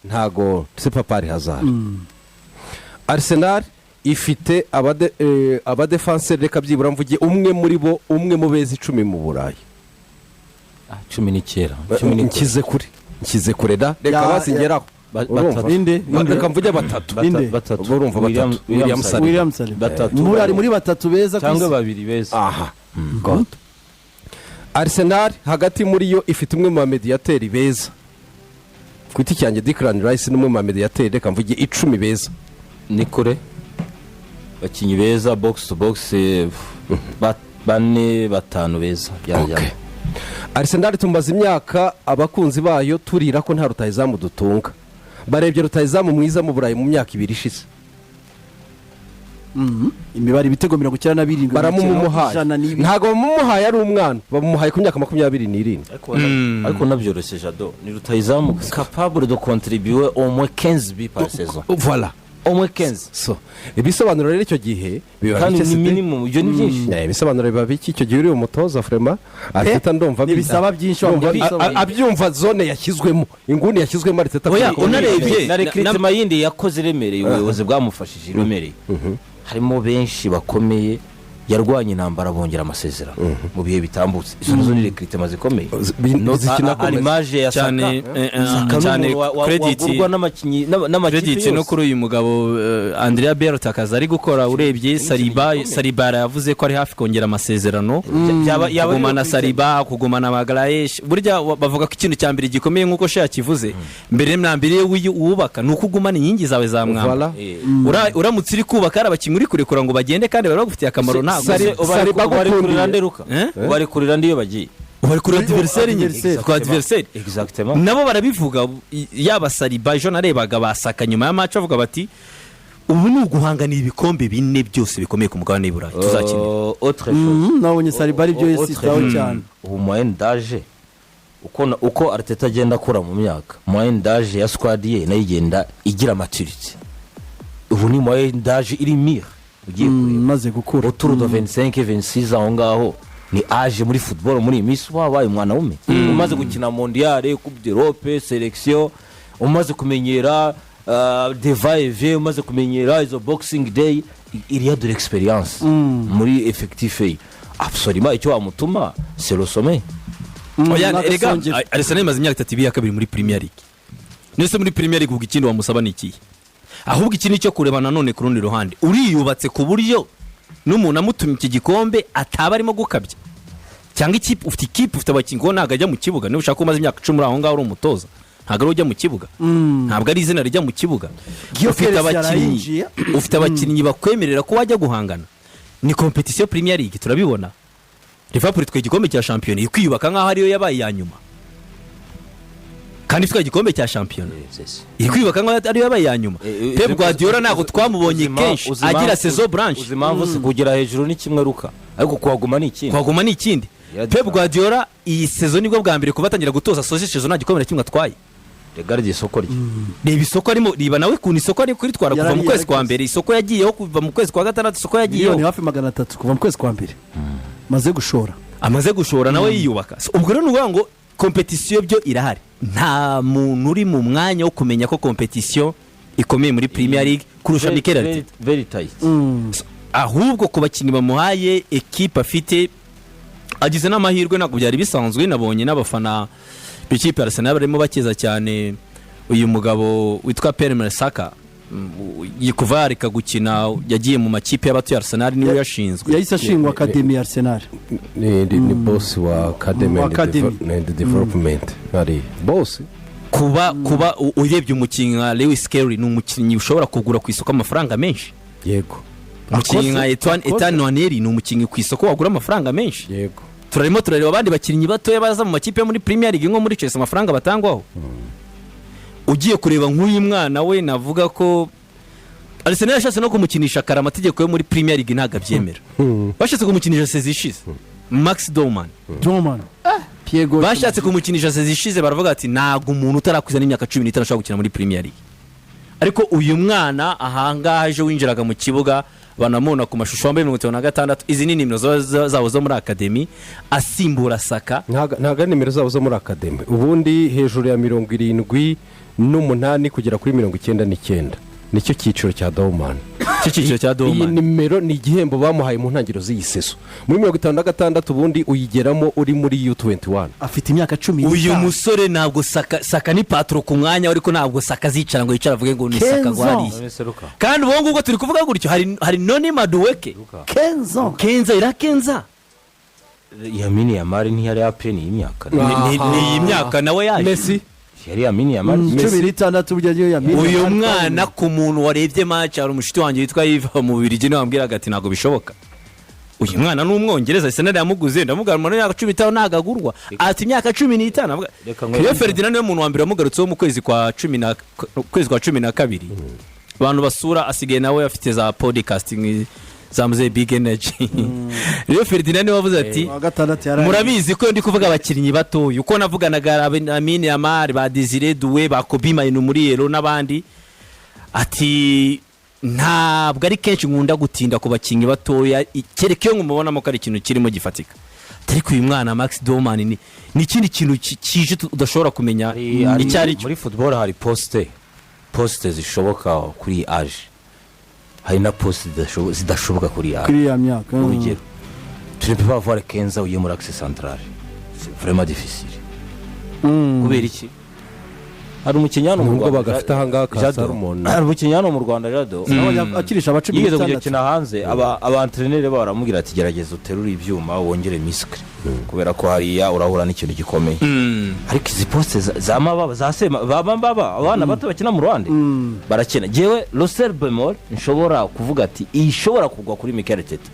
ntago c'est pas par hasard. Arsenal ifite abadefenseur reka byibura mvugiye umwe muri bo umwe mu bezi 10 mu Burayi. 19 nkize kure da reka basingeraho reka mvuge batatu urumva batatu William Saliba muri muri batatu beza cyangwa babiri beza. Aha god. Arsenal hagati muri yo ifite umwe mu mediateri beza kwiti cyanjye Declan Rice n'umwe mu mediateri reka mvuge 10 beza ni kure bakinyi beza box to box bane batanu beza okay. Arsenal tumbaza imyaka abakunzi bayo turira ko nta rutayizamu dutunga barebye rutayizamu mwiza mu Burayi mu myaka 2 ishize. Imibare ibitego 92 baramumuhaye ntago bamumuhaye ari umwana bamumuhaye ku myaka 27 ariko nabyoroshye Jado ni rutayizamu capable de contribuer au moins 15 buts par saison. Voilà au moins 15. So ibisobanuro rero icyo gihe biba ni minimum ibyo ni byinshi. Ibisobanuro biba biki icyo gihe uri umutoza Frema Arteta ndumva bisaba byinshi abyumva zone yashyizwemo inguni yashyizwemo Arteta. Oya unarebye na recruitment yindi yakoze remereye ubuyobozi bwamufashije remereye harimo benshi bakomeye yarwanye intambara bongera amasezerano mu bihe bitambutse. Izo nazo ni recruitment zikomeye image ya cyane credit no kuri uyu mugabo Andrea Berta ari gukora urebye Saliba yavuze ko ari hafi kongera amasezerano kugumana Saliba kugumana Magalhaes burya bavuga ko ikintu cya mbere gikomeye nkuko Sheya kivuze mbere n'ambere wubaka nuko ugumana inkingi zawe za mwamba uramutse iri kubaka arabakinyi uri kurekura ngo bagende kandi bari bagufitiye akamaro nta bari kurira ndiyo bagiye bari kurira adversaire exactement nabo barabivuga yaba Saliba ejo narebaga basaka nyuma ya match bavuga bati ubu ni uguhanganira ibikombe 4 byose bikomeye ku mugabane w'Iburayi tuzakina autre chose. Nabonye Saliba ari byo yisitaho cyane ubu moyenne d'âge uko Arteta agenda akora mu myaka moyenne d'âge ya squad ye nayo igenda igira maturité. Ubu ni moyenne d'âge iri mire maze gukura autour de 25-26 aho ngaho ni age muri football muri Miss wabaye umwana wume umaze gukina mondial coupe d'Europe selection umaze kumenyera devive umaze kumenyera izo boxing day il y a de l'expérience muri effectif absolument icyo amutuma c'est le sommet. Oya rega Arsenal imaze imyaka 3 ya kabiri muri Premier League nese muri Premier League ubwo ikindi wamusaba niki ahubwo ikindi cyo kureba nanone ku rundi ruhande uriyubatse ku buryo n'umuntu amutumye iki gikombe ataba arimo gukabya cyangwa ufite ikipe ufite abakinyi ngo ntago ajya mu kibuga niba ushaka umaze imyaka 10 aho ngaho uri umutoza ntago ari ujya mu kibuga ntabwo ari izina rijya mu kibuga ufite abakinyi bakwemerera ko wajya guhangana ni competition Premier League turabibona Liverpool twe igikombe cya champion ikwiyubaka nkaho ariyo yabaye ya nyuma kandi twa igikombe cya champion ikwiyubaka nkaho ariyo yabaye ya nyuma. Pep Guardiola ntago twamubonye kenshi agira saison blanche uzimamvu se kugera hejuru ni kimwe ruka ariko kwaguma ni ikindi Pep Guardiola iyi saison nibwo bwa mbere kubatangira gutoza saison nta gikombe kimwe atwaye regarde isoko rye reba isoko arimo riba nawe ku isoko ari kuritwara kuva mu kwezi kwa mbere isoko yagiyeho kuva mu kwezi kwa gatandatu isoko yagiyeho ni hafi 300 kuva mu kwezi kwa mbere amaze gushora nawe yiyubaka. Ubwo rero nuvuga ngo competition byo irahari nta muntu uri mu mwanya wo kumenya ko competition ikomeye muri Premier League kurusha Mikel Arteta very tight. Ahubwo ku bakinyi bamuhaye equipe afite agize n'amahirwe nako byari bisanzwe nabonye n'abafana b'ikipe Arsenal barimo bakeza cyane uyu mugabo witwa Pierre Mertesacker yikuva reka gukina yagiye mu makipe y'abato ya Arsenal niwe yashinzwe yahise ashingwa Academy ya Arsenal ni boss wa Academy and Development ari boss kuba urebye umukinnyi nka Lewis Kelly ni umukinnyi ushobora kugura ku isoko amafaranga menshi. Yego. Umukinnyi nka Ethan Waneri ni umukinnyi ku isoko wagura amafaranga menshi. Yego. Turarimo turareba abandi bakinnyi batoya baza mu makipe muri Premier League nko muri Chelsea amafaranga batangwaho. Ugiye kureba nk'uyu mwana we navuga ko Arsenal yashatse no kumukinisha kara amategeko yo muri Premier League ntaga byemera. Bashatse kumukinisha sezishize Max Dorman. Piego bashatse kumukinisha sezishize baravuga ati ntago umuntu utarakwiza n'imyaka 15 ashaka gukina muri Premier League. Ariko uyu mwana ahangaha aje winjiraga mu kibuga banamona ku mashusho wambaye 56 izi ni nimero zabo zo muri Academy asimbura Saka ntaga nimero zabo zo muri Academy ubundi hejuru ya 70 n'umunani kugera kuri 99 nicyo cyiciro cya Dortmund. iki cyiciro cya Iyi Dortmund nimero ni igihembo bamuhaye mu ntangiriro z'iyi seso. Muri 56 ubundi uyigeramo uri muri U21. afite imyaka 10. uyu musore ntabwo saka ni patro ku mwanya ariko ntabwo saka zicara ngo yicara avuge ngo ni saka gwariye kandi ubu ngubu turi kuvuga gutyo hari Noni Madueke Kenza irakenza Yamini Yamari ntiyari apeni y'imyaka ni imyaka nawe yaje Messi yari Yamini Yamari 16 buryo Yamini uyu mwana ku muntu warebye match hari umushiti wanjye witwa Yves mu Bubiligi nawe ambwiraga ati ntabwo bishoboka uyu mwana ni umwongereza Arsenal yamuguze ndamugara mu myaka 15 nagagurwa ati imyaka 15 Rio Ferdinand niwe muntu wa mbere wamugarutseho mu kwezi kwa 12 abantu basura asigaye nawe afite za podcasting zamuze big energy Rio Ferdinand wavuze ati murabizi ko ndi kuvuga abakinnyi bato uko navuganaga Amine Yamari ba Desire Doué ba Kobe Mainoo muri Yero n'abandi ati ntabwo ari kenshi nkunda gutinda ku bakinnyi batoya kereke yo mubonamo ko ari ikintu kirimo gifatika ariko uyu mwana Max Dortmund ni ikindi kintu kije udashobora kumenya icyari muri football hari poste zishoboka kuri age hari na poste zidashoboka kuri age kuri ya myaka urugero tu ne peux pas avoir Kenza uye muri axe central c'est vraiment difficile kubera iki hari umukinyano mu Rwanda bagafite ahanga ka Salomon hari umukinyano mu Rwanda Jado akirisha aba 16 yigeze gukina hanze aba entraîneur baramubwira ati gerageza uterura ibyuma wongere muscle kubera ko hariya urahura n'ikintu gikomeye ariko izi poste zamababa zasema baba abana bato bakina mu Rwanda barakina jewe Russell Bemol nshobora kuvuga ati ishobora kugwa kuri Mikel Arteta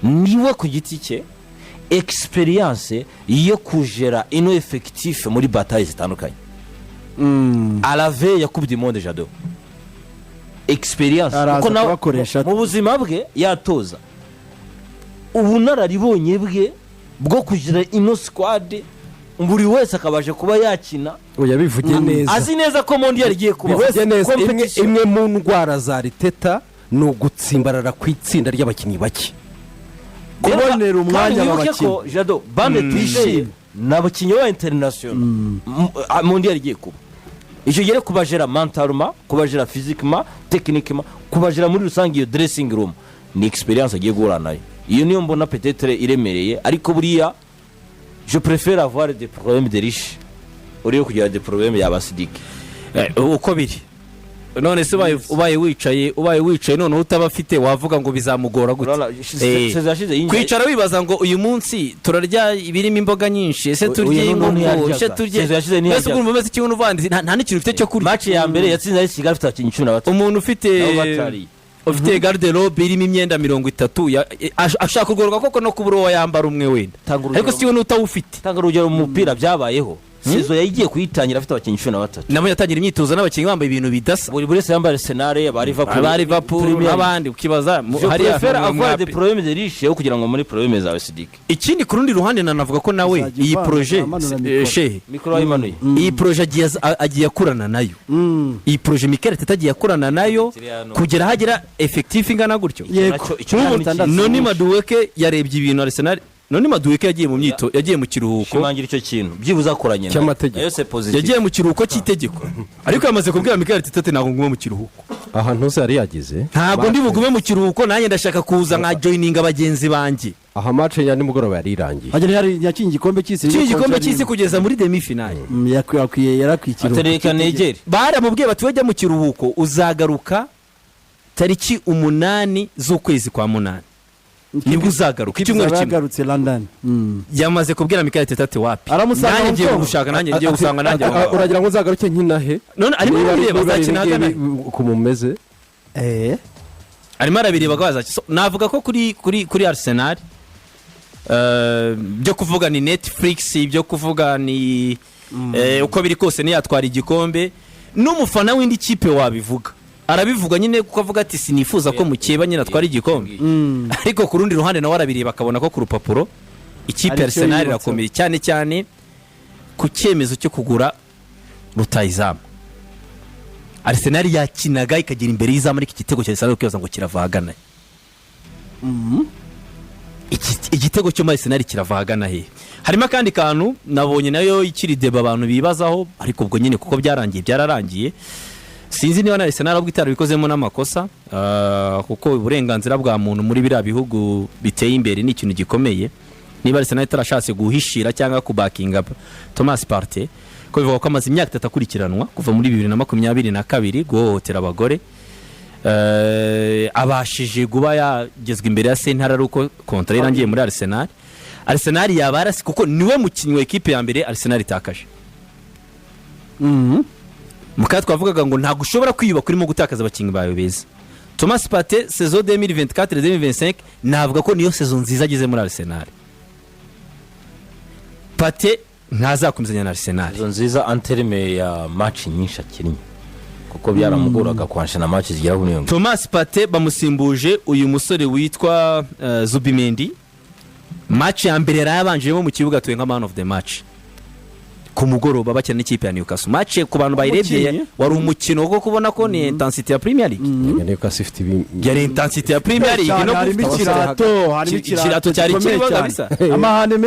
niwe ku giti cye experience yo kujera ino effectif muri bataille zitandukanye à la veille ya Coupe du Monde Jado experience uko nawe mu buzima bwe yatoza ubunararibonye bwe bwo kugira ino squad buri wese akabaje kuba yakina oya bivuge neza azi neza ko mondial igiye kuba imwe mu ndwara za Arteta ni ugutsimbarara ku itsinda ry'abakinnyi bake kubonera umwanya w'abakinnyi Jado bande twishime n'abakinnyi ba international mondial igiye kuba icyo gere kubajera mentalement kubajera physiquement techniquement kubajera muri rusange iyo dressing room ni experience agiye guhura nayo iyo niyo mbona peut-être iremereye ariko buriya je préfère avoir des problèmes de riches uriyo kugira des problèmes y'abasidike uko biri none se ubaye wicaye none utabafite wavuga ngo bizamugora gute kwicara wibaza ngo uyu munsi turarya ibirimo imboga nyinshi ese turye inkoko ese turye ese urumva umeze ikintu uvandi nta n'ikintu ufite cyo kurya match ya mbere yatsinze ari Kigali afite abakinnyi 13 umuntu ufite garderobe irimo imyenda 30 ashaka kugorwa koko no kubura uwo yambara umwe wenda ariko siwe n'utawufite tanga urugero mu mupira byabayeho sezo yagiye kuyitangira afite abakinnyi 13 nabo yatangira imyitozo n'abakinnyi bambaye ibintu bidasa buri wese yambaye Arsenal abari Liverpool n'abandi ukibaza hari affaire de problème de riche yo kugira ngo muri problème za Sidike ikindi ku rundi ruhande nanavuga ko nawe iyi projet shehe micro Imanuye iyi projet agiye akurana nayo iyi projet Mikel Arteta agiye akurana nayo kugera hagira effectif ingana gutyo Noni Madueke yarebye ibintu Arsenal Noni Madueke yagiye mu myito yagiye mu kiruhuko shimangira icyo kintu byibuza akoranye cy'amategeko yagiye mu kiruhuko cy'itegeko ariko yamaze kubwira Mikel Arteta ntabwo ngume mu kiruhuko ahantu hose yari yagize ntabwo ndi bugume mu kiruhuko nanjye ndashaka kuza nka joining abagenzi banjye aha match ya nimugoroba yari irangiye hagera hari yakingi igikombe cy'isi kugeza muri demi finale yarakwikira atereka negere baramubwiye bati wajya mu kiruhuko uzagaruka tariki 8 z'ukwezi kwa 8 nibwo uzagaruka icyumweru kimwe yagarutse London yamaze kubwira Mikel Arteta ati wapi aramusanga ngiye gushaka nanjye ngiye gusanga nanjye uragira ngo uzagaruke nkinahe none arimo arabireba azakinaga kumumeze arimo arabireba bazaki navuga ko kuri Arsenal byo kuvuga ni Netflix byo kuvuga ni uko biri kose ni yatwara igikombe n'umufana w'indi kipe wabivuga arabivuga nyine kuko avuga ati sinifuza ko mukeba nyine atwara igikombe ariko ku rundi ruhande nawe arabireba akabona ko ku rupapuro ikipe Arsenal irakomeye cyane cyane ku cyemezo cyo kugura rutayizamu Arsenal yakinaga ikagira imbere y'izamu ariko igitego cya Arsenal ukibaza ngo kiravagana igitego cyo muri Arsenal kirava ahagana he. Harimo akandi kantu nabonye nayo ikiri deba abantu bibazaho, ariko ubwo nyine kuko byararangiye sinzi niba na Arsenal ubwo itarabikozemo n'amakosa, kuko uburenganzira bwa muntu muri biriya bihugu biteye imbere ni ikintu gikomeye. Niba Arsenal itarashatse guhishira cyangwa kubakinga Thomas Partey, ko bivuga ko amaze imyaka 3 akurikiranwa kuva muri 2022 guhohotera abagore, abashije kuba yagezwe imbere ya sentare ari uko kontra irangiye muri Arsenal yabarasi, kuko niwe mukinnyi wa ekipe ya mbere Arsenal itakaje. Mukaya twavugaga ngo ntabwo ushobora kwiyuba kurimo gutakaza abakinnyi bawe beza. Thomas Partey saison 2024-2025 navuga ko niyo saison nziza ageze muri Arsenal. Partey ntazakomezanya na Arsenal. Saison nziza anterime ya match nyinshi akinnye, kuko byaramuguraga kwansha na match zigera ku 70. Thomas Partey bamusimbuje uyu musore witwa Zubimendi. Match ya mbere yarabanjemo mu kibuga tuwe nka man of the match. Ku mugoroba bakina n'ikipe ya Newcastle. Match ku bantu bayirebye wari umukino wo kubona ko ni intensity ya Premier League. Newcastle ifite yari intensity ya Premier League no hari ikirato cyari kirimo kabisa. Amahane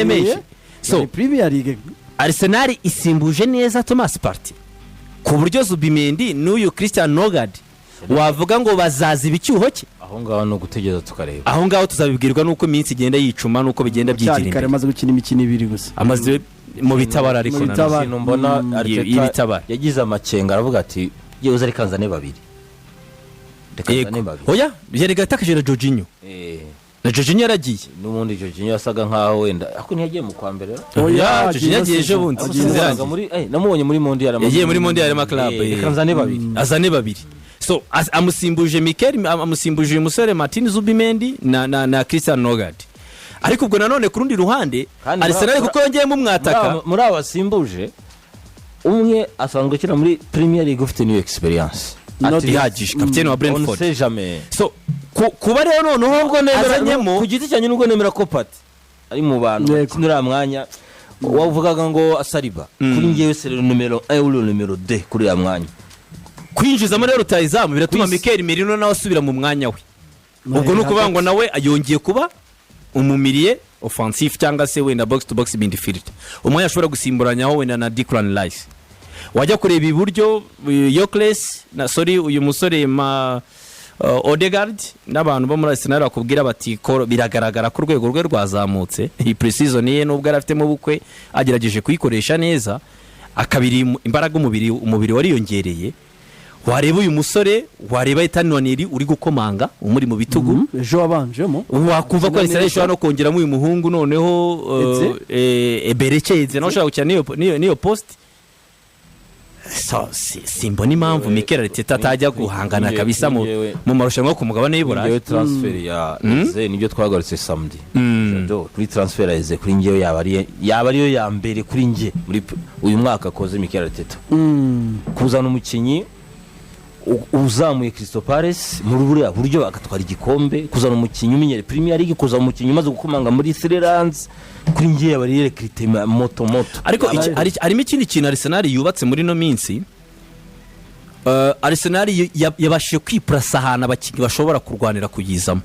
menshi. So Premier League Arsenal isimbuje neza Thomas Partey. Ku buryo Zubimendi n'uyu Christian Nogard wavuga ngo bazaza ibicyuho cye. Aho ngaho no gutegereza tukareba. Aho ngaho tuzabibwirwa nuko iminsi igenda yicuma nuko bigenda byigira imbere. Kare amaze gukina imikino 2 gusa. Amaze mu bitabara ariko nano mbona Arteta yagize amakenga aravuga ati yewe ari kanzane babiri. Oya yari gatakaje na Jorginho. Na Jorginho yaragiye. N'ubundi Jorginho yasaga nkaho wenda ako ntiyagiye mu kwa mbere. Oya Jorginho yagiye ejo bundi. Muri namubonye muri Mondial. Yagiye muri Mondial ma club. Kanzane babiri. Azane babiri. So amusimbuje Mikel, amusimbuje umusore Martin Zubimendi na Christian Nogard. Ariko ubwo nanone ku rundi ruhande Arsenal kuko yongeyemo umwataka muri abasimbuje umwe asanzwe kira muri Premier League ufite new experience. Ati hagije kapiteni wa Brentford. On sait jamais. So kuba rero noneho ngo nemeranyemo ku giti cyane n'ubwo nemera ko Partey ari mu bantu kinura mwanya wavugaga ngo Saliba kuri ngewe c'est le numéro 1 ou le numéro 2 kuri ya mwanya. Kwinjiza muri rutayizamu biratuma Mikel Merino nawe asubira mu mwanya we. Ubwo nuko bangwa nawe ayongeye kuba umumiriye offensive cyangwa se wenda box to box midfield. Umwe yashobora gusimburanyaho wenda na Declan Rice. Wajya kureba iburyo Yokles na uyu musore Odegaard n'abantu bo muri Arsenal bakubwira bati ko biragaragara ko urwego rwe rwazamutse. Iyi pre-season ye nubwo arafitemo bukwe agerageje kuyikoresha neza, akabiri imbaraga umubiri wariyongereye. Wareba uyu musore, wareba Ethan Waneri uri gukomanga umuri mu bitugu ejo wabanjemo, wakumva ko Arsenal ishobora no kongeramo uyu muhungu noneho Eberekeze no ushaka gukina niyo post. So simbona impamvu Mikel Arteta atajya guhangana kabisa mu marushanwa ku mugabane y'Iburayi. Iyo transfer ya Eze nibyo twagarutse samedi. Kuri transfer ya Eze kuri ngewe yaba ariyo ya mbere kuri nge muri uyu mwaka koze Mikel Arteta. Kuzana umukinyi uzamuye Crystal Palace muri buriya buryo agatwara igikombe, kuzana umukinyi umenyere Premier League, kuzana umukinyi umaze gukomanga muri Sri-Lanka kuri ngiye abari recruiter moto. Ariko harimo ikindi kintu Arsenal yubatse muri no minsi. Arsenal yabashije kwiprasa ahantu abakinyi bashobora kurwanira kuyizamo.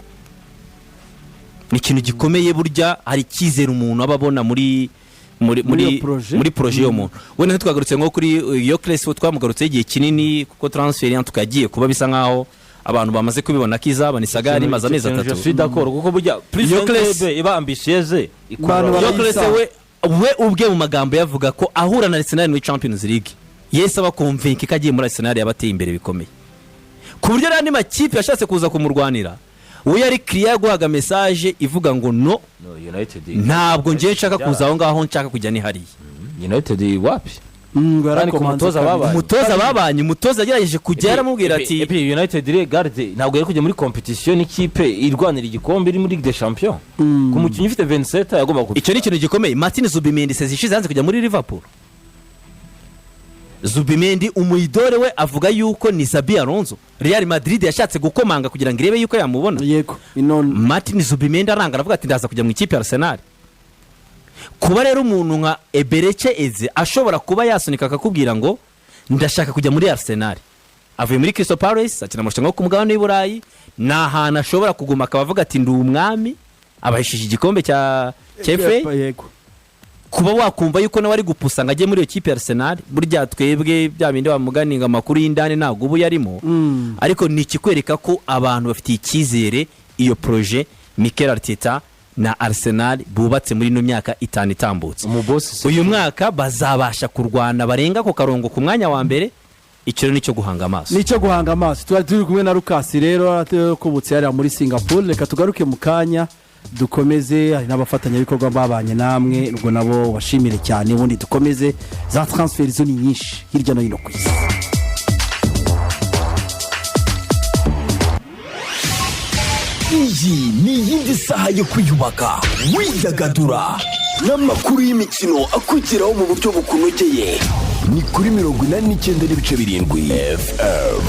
Ni ikintu gikomeye burya, hari kizera umuntu ababona muri projet yo muntu. Wenda twagarutse nko kuri Yokles twamugarutse igihe kinini kuko transfer yan tukagiye kuba bisa nkaho abantu bamaze kubibona kizaba ni saga ari maza meza 3. Je suis d'accord kuko burya Yokles iba ambitieuse Yokles we ubwe mu magambo yavuga ko ahura na Arsenal muri Champions League yese abakonvinka kagiye muri Arsenal yabateye imbere bikomeye, ku buryo randi makipe yashatse kuza kumurwanira. We yari clear guhaga message ivuga ngo no United ntabwo ngiye nshaka kuza aho ngaho nshaka kujya ni hariya. United wapi umutoza babanye umutoza agerageje kujya yaramubwira ati United regarde ntabwo yari kujya muri competition n'ikipe irwanira igikombe iri muri Ligue des Champions ku mukinyi ufite 27 yagomba kuba. Icyo ni ikintu gikomeye. Martin Zubimendi sezishize hanze kujya muri Liverpool. Zubimendi umuyidore we avuga yuko ni Xabi Alonso Real Madrid yashatse gukomanga kugira ngo irebe yuko yamubona. Yego Martin Zubimendi aranga aravuga ati ndaza kujya mu ikipe ya Arsenal. Kuba rero umuntu nka Eberekeze ashobora kuba yasunika akakubwira ngo ndashaka kujya muri Arsenal, avuye muri Crystal Palace akina amarushanwa ku mugabane w'Iburayi, na hana ashobora kuguma akabavuga ati ndi umwami abahishije igikombe cya FA. yego kuba wakumva yuko nawe ari gupusa ngo ajye muri iyo kipe ya Arsenal, burya twebwe bya bindi bamuganinga amakuru y'indani ntabwo ubu yarimo, ariko ni ikikwereka ko abantu bafitiye icyizere iyo projet Mikel Arteta na Arsenal bubatse muri ino myaka 5 itambutse. Uyu mwaka bazabasha kurwana barenga ko karongo ku mwanya wa mbere. Icyo nicyo guhanga amaso, nicyo guhanga amaso. Turi kumwe na Lucas rero kubutse yari muri Singapore. Reka tugaruke mu kanya dukomeze, hari n'abafatanyabikorwa babanye namwe, ubwo nabo washimire cyane, ubundi dukomeze za transfer zone nyinshi hirya no hino ku isi. Iyi ni iyindi saha yo kwiyubaka, widagadura n'amakuru y'imikino akugeraho mu buryo bukunogeye. Ni kuri 89.7 FM.